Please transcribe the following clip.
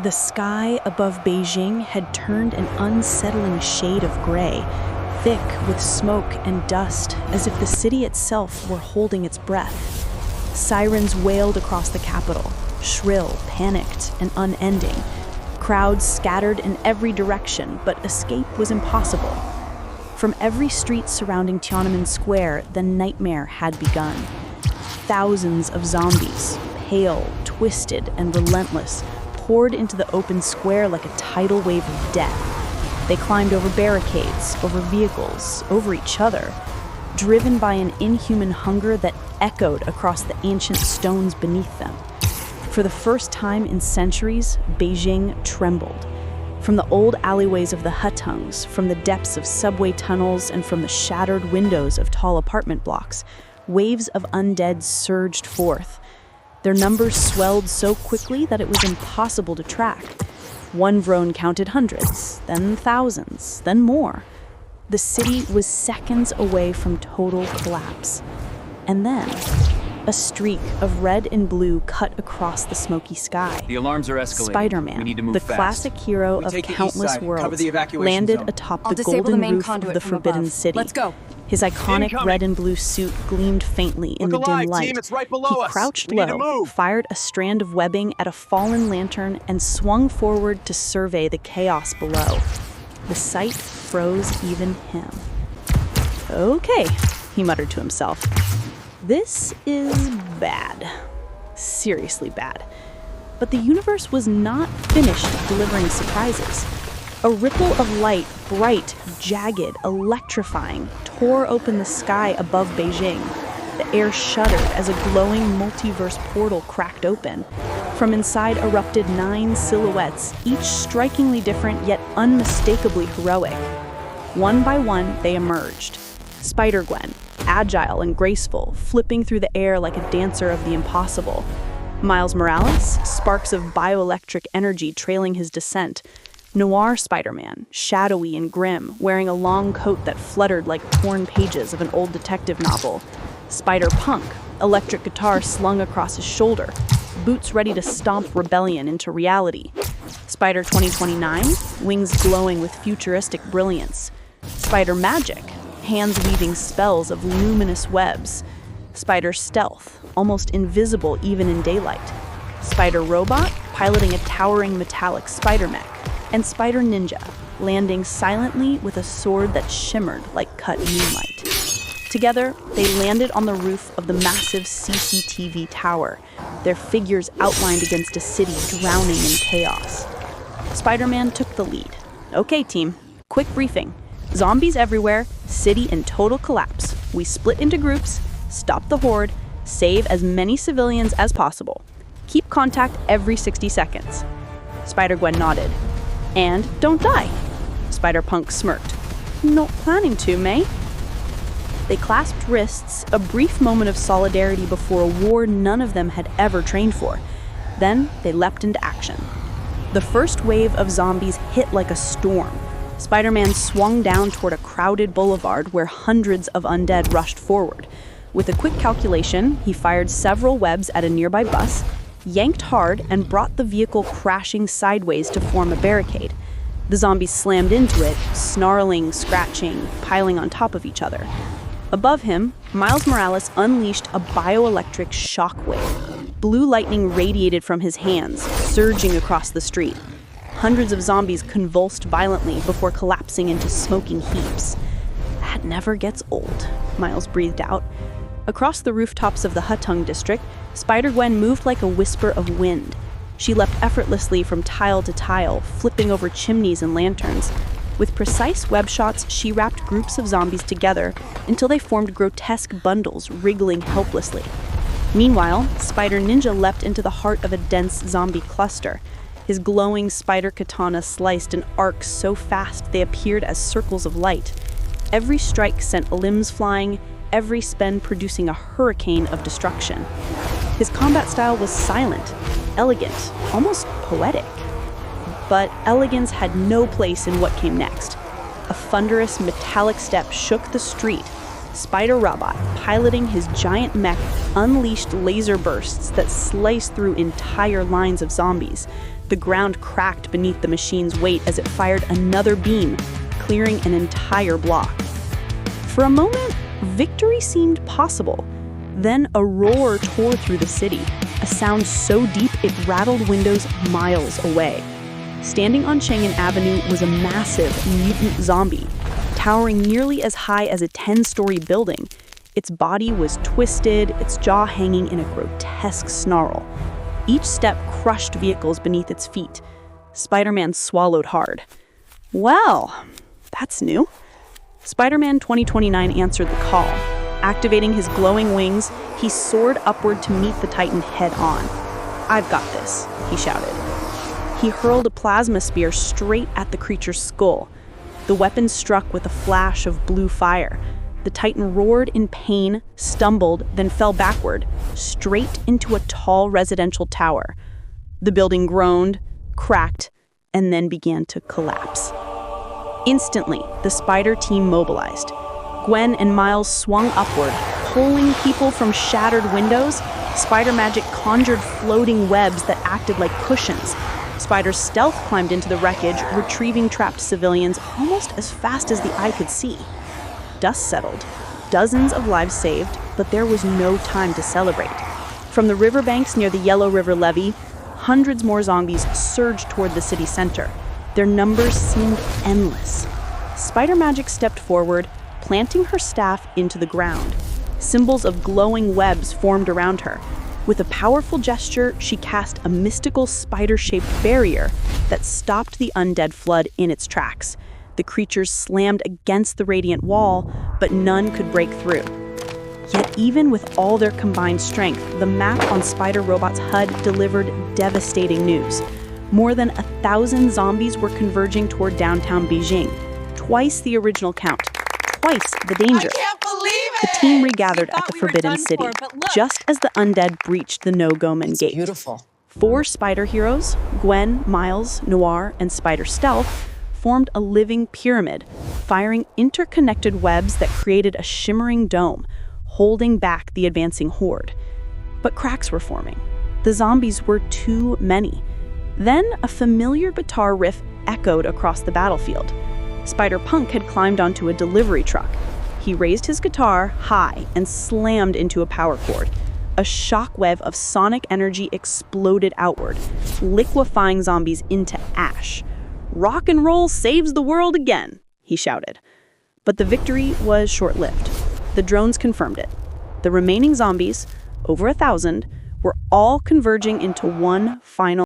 The sky above Beijing had turned an unsettling shade of gray, thick with smoke and dust, as if the city itself were holding its breath. Sirens wailed across the capital, shrill, panicked, and unending. Crowds scattered in every direction, but escape was impossible. From every street surrounding Tiananmen Square, the nightmare had begun. Thousands of zombies, pale, twisted, and relentless, poured into the open square like a tidal wave of death. They climbed over barricades, over vehicles, over each other, driven by an inhuman hunger that echoed across the ancient stones beneath them. For the first time in centuries, Beijing trembled. From the old alleyways of the hutongs, from the depths of subway tunnels, and from the shattered windows of tall apartment blocks, waves of undead surged forth. Their numbers swelled so quickly that it was impossible to track. One vrone counted hundreds, then thousands, then more. The city was seconds away from total collapse. And then, a streak of red and blue cut across the smoky sky. The alarms are escalating. Spider-Man, We need to move the fast. classic hero of countless worlds, landed atop the golden roof of the Forbidden City. Let's go. His iconic Incoming. red and blue suit gleamed faintly in the Look dim alive, light. team, it's right below He us. crouched We need to low, move. fired a strand of webbing at a fallen lantern, and swung forward to survey the chaos below. The sight froze even him. Okay, he muttered to himself. This is bad. Seriously bad. But the universe was not finished delivering surprises. A ripple of light, bright, jagged, electrifying, tore open the sky above Beijing. The air shuddered as a glowing multiverse portal cracked open. From inside erupted 9 silhouettes, each strikingly different yet unmistakably heroic. One by one, they emerged. Spider-Gwen, agile and graceful, flipping through the air like a dancer of the impossible. Miles Morales, sparks of bioelectric energy trailing his descent. Noir Spider-Man, shadowy and grim, wearing a long coat that fluttered like torn pages of an old detective novel. Spider-Punk, electric guitar slung across his shoulder, boots ready to stomp rebellion into reality. Spider 2029, wings glowing with futuristic brilliance. Spider-Magic, hands weaving spells of luminous webs. Spider-Stealth, almost invisible even in daylight. Spider-Robot, piloting a towering metallic spider-mech. And Spider-Ninja, landing silently with a sword that shimmered like cut moonlight. Together, they landed on the roof of the massive CCTV tower, their figures outlined against a city drowning in chaos. Spider-Man took the lead. Okay, team, quick briefing. Zombies everywhere, city in total collapse. We split into groups, stop the horde, save as many civilians as possible. Keep contact every 60 seconds. Spider-Gwen nodded. And don't die. Spider-Punk smirked. Not planning to, May. They clasped wrists, a brief moment of solidarity before a war none of them had ever trained for. Then they leapt into action. The first wave of zombies hit like a storm. Spider-Man swung down toward a crowded boulevard where hundreds of undead rushed forward. With a quick calculation, he fired several webs at a nearby bus, yanked hard, and brought the vehicle crashing sideways to form a barricade. The zombies slammed into it, snarling, scratching, piling on top of each other. Above him, Miles Morales unleashed a bioelectric shockwave. Blue lightning radiated from his hands, surging across the street. Hundreds of zombies convulsed violently before collapsing into smoking heaps. That never gets old, Miles breathed out. Across the rooftops of the Hutung district, Spider-Gwen moved like a whisper of wind. She leapt effortlessly from tile to tile, flipping over chimneys and lanterns. With precise web shots, she wrapped groups of zombies together until they formed grotesque bundles, wriggling helplessly. Meanwhile, Spider-Ninja leapt into the heart of a dense zombie cluster. His glowing spider katana sliced an arc so fast they appeared as circles of light. Every strike sent limbs flying, every spin producing a hurricane of destruction. His combat style was silent, elegant, almost poetic. But elegance had no place in what came next. A thunderous metallic step shook the street. Spider-Robot, piloting his giant mech, unleashed laser bursts that sliced through entire lines of zombies. The ground cracked beneath the machine's weight as it fired another beam, clearing an entire block. For a moment, victory seemed possible. Then a roar tore through the city, a sound so deep it rattled windows miles away. Standing on Chang'an Avenue was a massive mutant zombie, towering nearly as high as a 10-story building. Its body was twisted, its jaw hanging in a grotesque snarl. Each step crushed vehicles beneath its feet. Spider-Man swallowed hard. Well, that's new. Spider-Man 2029 answered the call. Activating his glowing wings, he soared upward to meet the Titan head-on. "I've got this," he shouted. He hurled a plasma spear straight at the creature's skull. The weapon struck with a flash of blue fire. The Titan roared in pain, stumbled, then fell backward, straight into a tall residential tower. The building groaned, cracked, and then began to collapse. Instantly, the Spider team mobilized. Gwen and Miles swung upward, pulling people from shattered windows. Spider magic conjured floating webs that acted like cushions. Spider's stealth climbed into the wreckage, retrieving trapped civilians almost as fast as the eye could see. Dust settled. Dozens of lives saved, but there was no time to celebrate. From the riverbanks near the Yellow River levee, hundreds more zombies surged toward the city center. Their numbers seemed endless. Spider Magic stepped forward, planting her staff into the ground. Symbols of glowing webs formed around her. With a powerful gesture, she cast a mystical spider-shaped barrier that stopped the undead flood in its tracks. The creatures slammed against the radiant wall, but none could break through. Yet even with all their combined strength, the map on Spider Robot's HUD delivered devastating news. More than 1,000 zombies were converging toward downtown Beijing, twice the original count, twice the danger. I can't believe it! The team regathered at the Forbidden City, just as the undead breached the no-go-man gate. Beautiful. 4 Spider heroes, Gwen, Miles, Noir, and Spider Stealth, formed a living pyramid, firing interconnected webs that created a shimmering dome, holding back the advancing horde. But cracks were forming. The zombies were too many. Then a familiar guitar riff echoed across the battlefield. Spider-Punk had climbed onto a delivery truck. He raised his guitar high and slammed into a power cord. A shockwave of sonic energy exploded outward, liquefying zombies into ash. "Rock and roll saves the world again," he shouted. But the victory was short-lived. The drones confirmed it. The remaining zombies, over 1,000, were all converging into one final